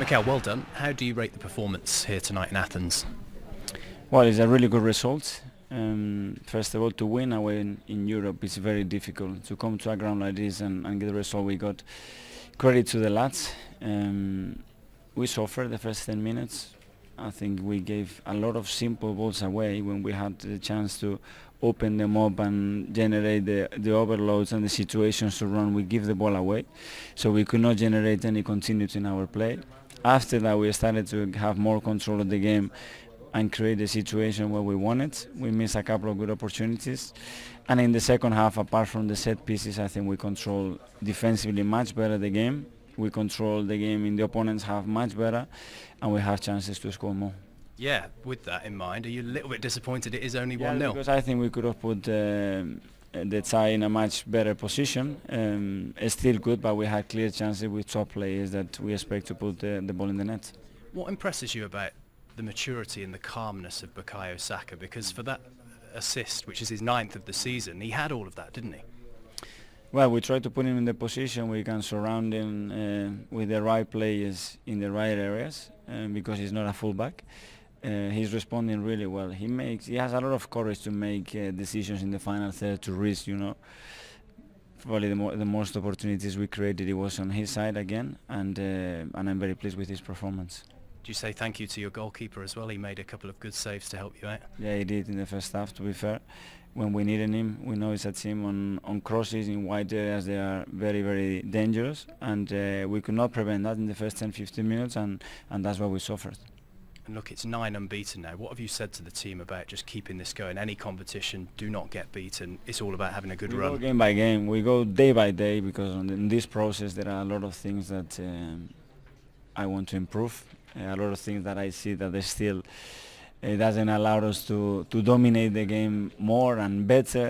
Mikhail, well done. How do you rate the performance here tonight in Athens? Well, it's a really good result. First of all, to win away in Europe is very difficult. To come to a ground like this and get the result we got, credit to the lads. We suffered the first 10 minutes. I think we gave a lot of simple balls away when we had the chance to open them up and generate the overloads and the situations to run. We give the ball away, so we could not generate any continuity in our play. After that, we started to have more control of the game and create a situation where we wanted. We missed a couple of good opportunities. And in the second half, apart from the set pieces, I think we control defensively much better the game. We control the game in the opponent's half much better, and we have chances to score more. Yeah, with that in mind, are you a little bit disappointed it is only 1-0? Because I think we could have put the tie in a much better position. It's still good, but we had clear chances with top players that we expect to put the ball in the net. What impresses you about the maturity and the calmness of Bukayo Saka? Because for that assist, which is his 9th of the season, he had all of that, didn't he? Well, we try to put him in the position we can surround him with the right players in the right areas, because he's not a fullback. He's responding really well. He has a lot of courage to make decisions in the final third, to risk, Probably the most opportunities we created, it was on his side again, and I'm very pleased with his performance. Do you say thank you to your goalkeeper as well? He made a couple of good saves to help you out. Yeah, he did in the first half, to be fair. When we needed him, we know it's a team on crosses in wide areas. They are very, very dangerous, and we could not prevent that in the first 10-15 minutes, and that's why we suffered. And look, it's 9 unbeaten now. What have you said to the team about just keeping this going? Any competition, do not get beaten. It's all about having a good run. We go game by game. We go day by day, because in this process there are a lot of things that I want to improve. A lot of things that I see that they still doesn't allow us to dominate the game more and better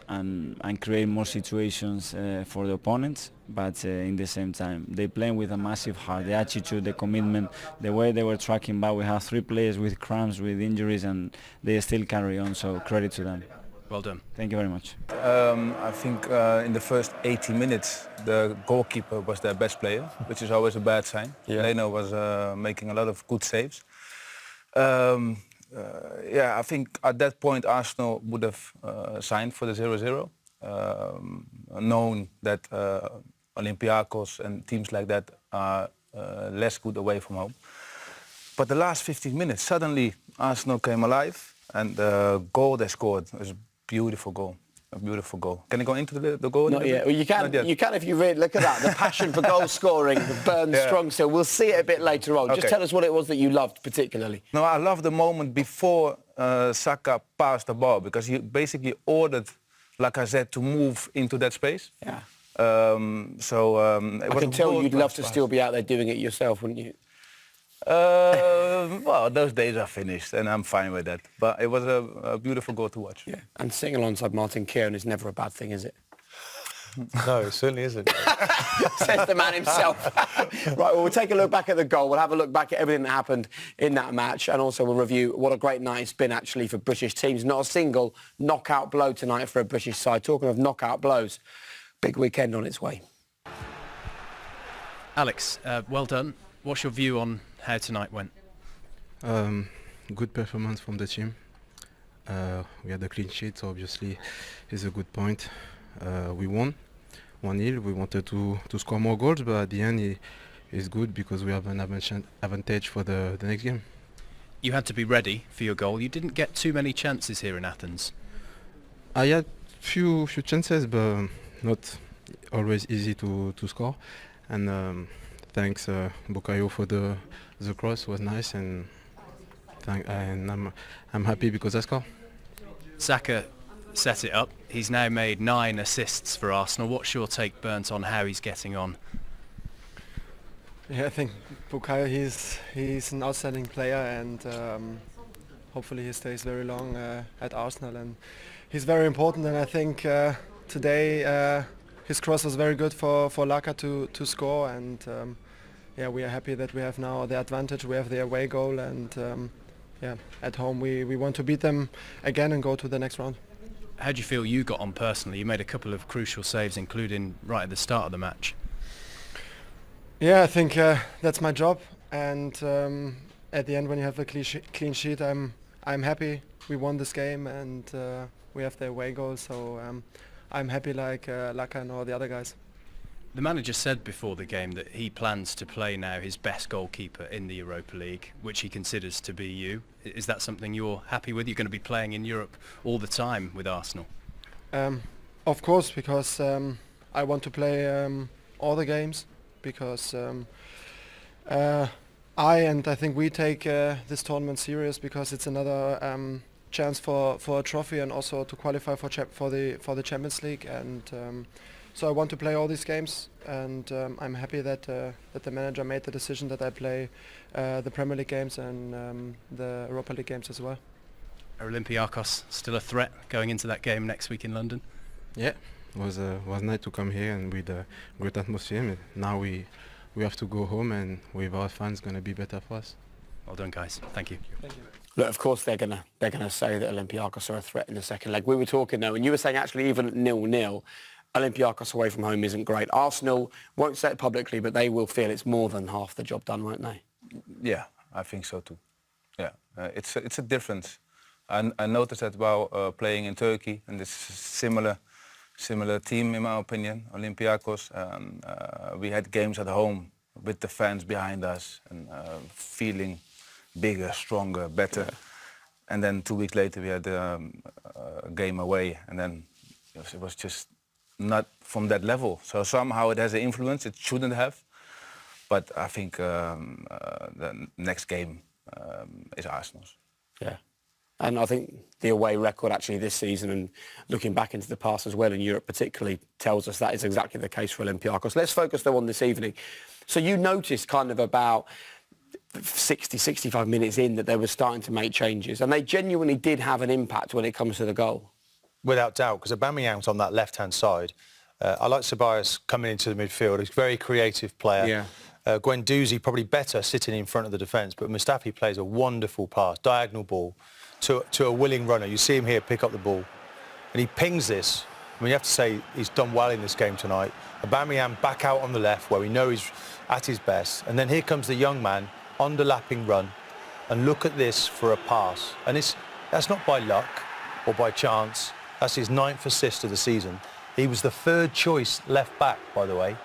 and create more situations for the opponents. But in the same time, they play with a massive heart, the attitude, the commitment, the way they were tracking back. We have 3 players with cramps, with injuries, and they still carry on, so credit to them. Well done. Thank you very much. I think in the first 80 minutes the goalkeeper was their best player, which is always a bad sign. Yeah. Leno was making a lot of good saves. I think at that point Arsenal would have signed for the 0-0, known that Olympiakos and teams like that are less good away from home. But the last 15 minutes, suddenly Arsenal came alive, and the goal they scored was a beautiful goal. A beautiful goal. Can I go into the goal? Not yet. Well, you can if you read. Look at that. The passion for goal scoring burns strong still. We'll see it a bit later on. Okay. Just tell us what it was that you loved particularly. No, I love the moment before Saka passed the ball, because he basically ordered Lacazette to move into that space. Yeah. I can tell you'd love to still be out there doing it yourself, wouldn't you? Well, those days are finished, and I'm fine with that. But it was a beautiful goal to watch. Yeah. And sitting alongside Martin Keown is never a bad thing, is it? No, it certainly isn't. Says the man himself. Right, well, we'll take a look back at the goal. We'll have a look back at everything that happened in that match, and also we'll review what a great night it's been actually for British teams. Not a single knockout blow tonight for a British side. Talking of knockout blows, big weekend on its way. Alex, well done. What's your view on how tonight went? Good performance from the team. We had a clean sheet, so obviously it's a good point. We won 1-0. We wanted to score more goals, but at the end it's good because we have an advantage for the next game. You had to be ready for your goal. You didn't get too many chances here in Athens. I had few chances, but not always easy to score. And thanks Bukayo for the cross, was nice, and I'm happy because I scored. Saka set it up. He's now made 9 assists for Arsenal. What's your take, Bernd, on how he's getting on? Yeah, I think Bukayo, he's an outstanding player, and hopefully he stays very long at Arsenal, and he's very important. And I think today his cross was very good for Laka to score, and we are happy that we have now the advantage. We have the away goal, and at home we want to beat them again and go to the next round. How do you feel you got on personally? You made a couple of crucial saves, including right at the start of the match. Yeah, I think that's my job, and at the end, when you have a clean sheet, I'm happy. We won this game, and we have the away goal, so I'm happy like Laka and all the other guys. The manager said before the game that he plans to play now his best goalkeeper in the Europa League, which he considers to be you. Is that something you're happy with? You're going to be playing in Europe all the time with Arsenal. Of course, because I want to play all the games, because I think we take this tournament serious, because it's another chance for a trophy and also to qualify for the Champions League, and so I want to play all these games, and I'm happy that the manager made the decision that I play the Premier League games and the Europa League games as well. Are Olympiakos still a threat going into that game next week in London? Yeah, was nice to come here and with a great atmosphere. Now we have to go home, and with our fans, gonna be better for us. Well done, guys. Thank you. Thank you. Look, of course they're gonna say that Olympiakos are a threat in the second leg. We were talking though, and you were saying actually even at 0-0, Olympiakos away from home isn't great. Arsenal won't say it publicly, but they will feel it's more than half the job done, won't they? Yeah, I think so too. Yeah, it's a difference. I noticed that while playing in Turkey, and this is a similar team in my opinion, Olympiakos. We had games at home with the fans behind us and feeling bigger, stronger, better. Yeah. And then 2 weeks later we had a game away, and then it was just not from that level. So somehow it has an influence. It shouldn't have, but I think the next game is Arsenal's. Yeah. And I think the away record actually this season, and looking back into the past as well in Europe particularly, tells us that is exactly the case for Olympiakos. Let's focus though on this evening. So you noticed kind of about 60, 65 minutes in that they were starting to make changes, and they genuinely did have an impact when it comes to the goal. Without doubt, because Aubameyang's on that left-hand side. I like Piraeus coming into the midfield. He's a very creative player. Yeah. Guendouzi probably better sitting in front of the defence, but Mustafi plays a wonderful pass, diagonal ball, to a willing runner. You see him here pick up the ball, and he pings this. I mean, you have to say he's done well in this game tonight. Aubameyang back out on the left, where we know he's at his best, and then here comes the young man, underlapping run, and look at this for a pass. And that's not by luck or by chance. That's his 9th assist of the season. He was the 3rd choice left back, by the way,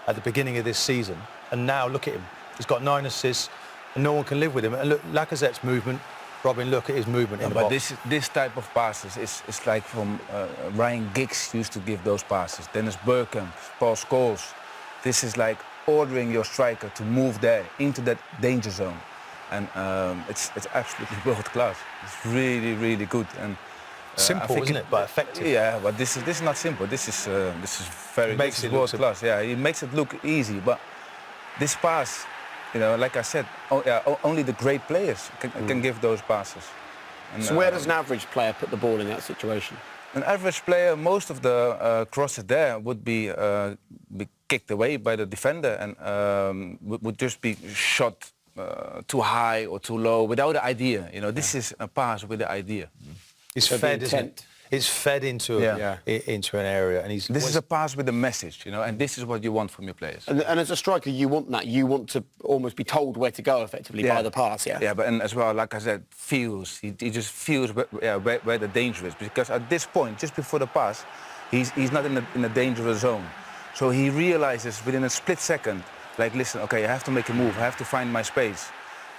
at the beginning of this season. And now look at him. He's got 9 assists, and no one can live with him. And look, Lacazette's movement. Robin, look at his movement in the box. But this type of passes is like from Ryan Giggs used to give those passes. Dennis Bergkamp, Paul Scholes. This is like ordering your striker to move there into that danger zone, and it's absolutely world class. It's really, really good. And simple, isn't it? But effective. Yeah, but this is not simple. This is very world class. Yeah, it makes it look easy, but this pass, you know, like I said, only the great players can give those passes. And, so where does an average player put the ball in that situation? An average player, most of the crosses there would be kicked away by the defender, and would just be shot too high or too low without an idea. You know, this is a pass with an idea. It's fed, isn't it? It's fed into into an area, and this is a pass with a message, you know, and this is what you want from your players. And as a striker, you want that. You want to almost be told where to go effectively by the pass. Yeah. Yeah, but and as well, like I said, he just feels where the danger is, because at this point, just before the pass, he's not in a dangerous zone, so he realizes within a split second, like, listen, okay, I have to make a move, I have to find my space.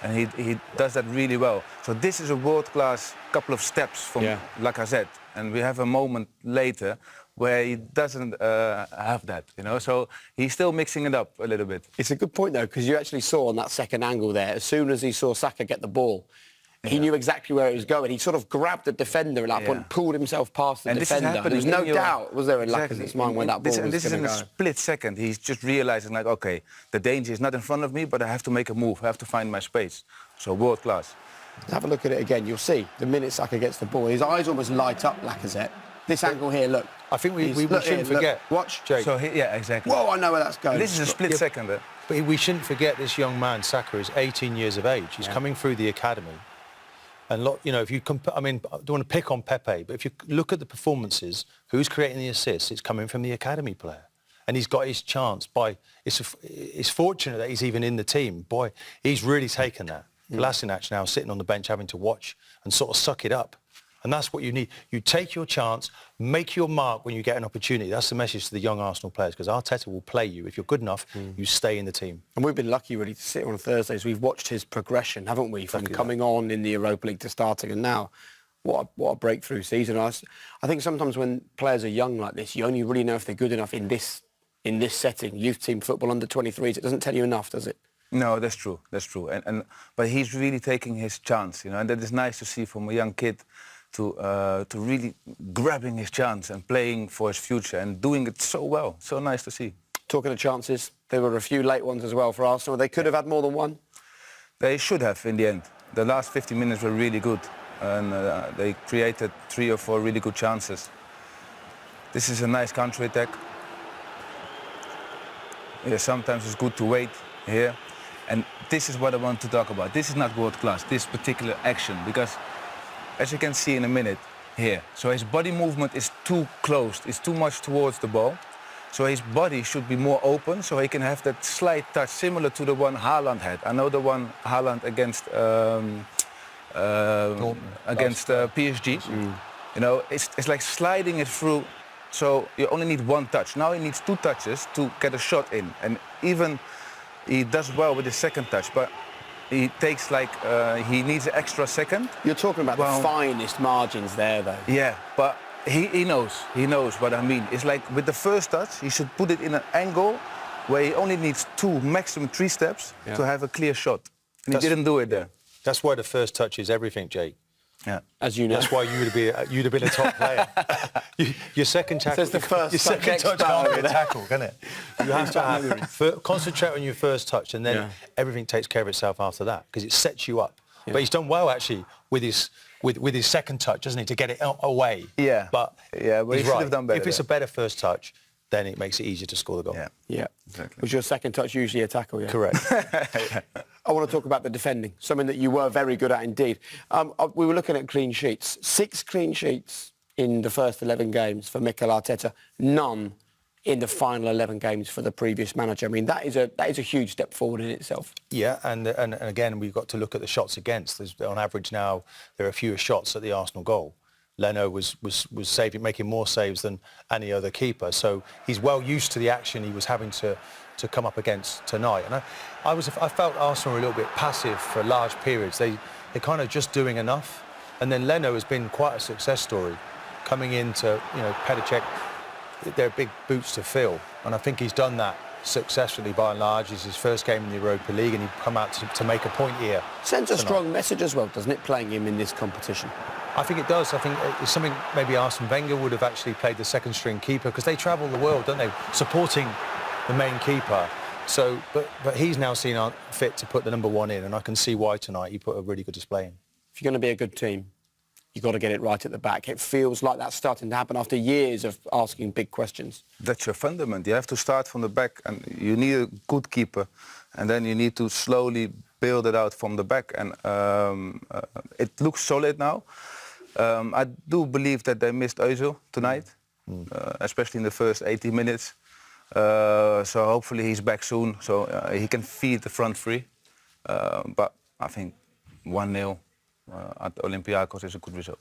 And he does that really well. So this is a world-class couple of steps from Lacazette. And we have a moment later where he doesn't have that, you know. So he's still mixing it up a little bit. It's a good point, though, because you actually saw on that second angle there, as soon as he saw Saka get the ball, he knew exactly where it was going. He sort of grabbed the defender at that point, pulled himself past the defender. There was no doubt, was there, in Lacazette's mind when that ball was going to go. This is in a split second. He's just realizing, like, okay, the danger is not in front of me, but I have to make a move. I have to find my space. So world class. Have a look at it again. You'll see the minute Saka gets the ball, his eyes almost light up, Lacazette. This angle here, look. I think we shouldn't forget. Watch. Jake. So exactly. Whoa, I know where that's going. This is a split second. But we shouldn't forget this young man, Saka, is 18 years of age. He's coming through the academy. And, you know, if you I mean, I don't want to pick on Pepe, but if you look at the performances, who's creating the assists, it's coming from the academy player. and he's got his chance. It's fortunate that he's even in the team. Boy, he's really taken that. Kolasinac now sitting on the bench having to watch and sort of suck it up. And that's what you need. You take your chance, make your mark when you get an opportunity. That's the message to the young Arsenal players, because Arteta will play you. If you're good enough, you stay in the team. And we've been lucky, really, to sit on Thursdays. We've watched his progression, haven't we, from coming on in the Europa League to starting, and now what a breakthrough season. I think sometimes when players are young like this, you only really know if they're good enough in this setting, youth team football, under 23s. It doesn't tell you enough, does it? No, that's true. That's true. But he's really taking his chance, and that is nice to see from a young kid to really grabbing his chance and playing for his future and doing it so well. So nice to see. Talking of chances, there were a few late ones as well for Arsenal. They could have had more than one. They should have in the end. The last 50 minutes were really good, and they created 3 or 4 really good chances. This is a nice counter-attack. Yeah, sometimes it's good to wait here. And this is what I want to talk about. This is not world class, this particular action, because as you can see in a minute here, so his body movement is too closed, it's too much towards the ball. So his body should be more open, so he can have that slight touch similar to the one Haaland had. I know the one Haaland against PSG. It's like sliding it through. So you only need 1 touch. Now he needs 2 touches to get a shot in, and even he does well with his second touch, but he takes he needs an extra second. You're talking about the finest margins there, though. Yeah, but he knows what I mean. It's like with the first touch, he should put it in an angle where he only needs 2, maximum 3 steps to have a clear shot. And he didn't do it there. That's why the first touch is everything, Jake. Yeah, as you know. That's why you'd have been a top player. Your second tackle. The first your second touch can't be a tackle, can it? You have to concentrate on your first touch, and then everything takes care of itself after that, because it sets you up. Yeah. But he's done well actually with his second touch, doesn't he, to get it away? Yeah. But he should have done better. If it's a better first touch, then it makes it easier to score the goal. Yeah, exactly. Was your second touch usually a tackle? Yeah. Correct. I want to talk about the defending, something that you were very good at indeed. We were looking at clean sheets. 6 clean sheets in the first 11 games for Mikel Arteta. None in the final 11 games for the previous manager. I mean, that is a huge step forward in itself. Yeah, and again, we've got to look at the shots against. On average now, there are fewer shots at the Arsenal goal. Leno was making more saves than any other keeper, so he's well used to the action he was having to come up against tonight. And I felt Arsenal were a little bit passive for large periods. They're kind of just doing enough. And then Leno has been quite a success story, coming into Petr, they're big boots to fill, and I think he's done that successfully by and large. It's his first game in the Europa League, and he's come out to make a point here. Sends a strong message as well, doesn't it, playing him in this competition? I think it does. I think it's something maybe Arsene Wenger would have actually played the second string keeper, because they travel the world, don't they, supporting the main keeper. So, but he's now seen fit to put the number 1 in, and I can see why tonight he put a really good display in. If you're going to be a good team, you've got to get it right at the back. It feels like that's starting to happen after years of asking big questions. That's your fundament. You have to start from the back, and you need a good keeper, and then you need to slowly build it out from the back. And it looks solid now. I do believe that they missed Özil tonight, especially in the first 80 minutes. So hopefully he's back soon, so he can feed the front 3. But I think 1-0 at Olympiakos is a good result.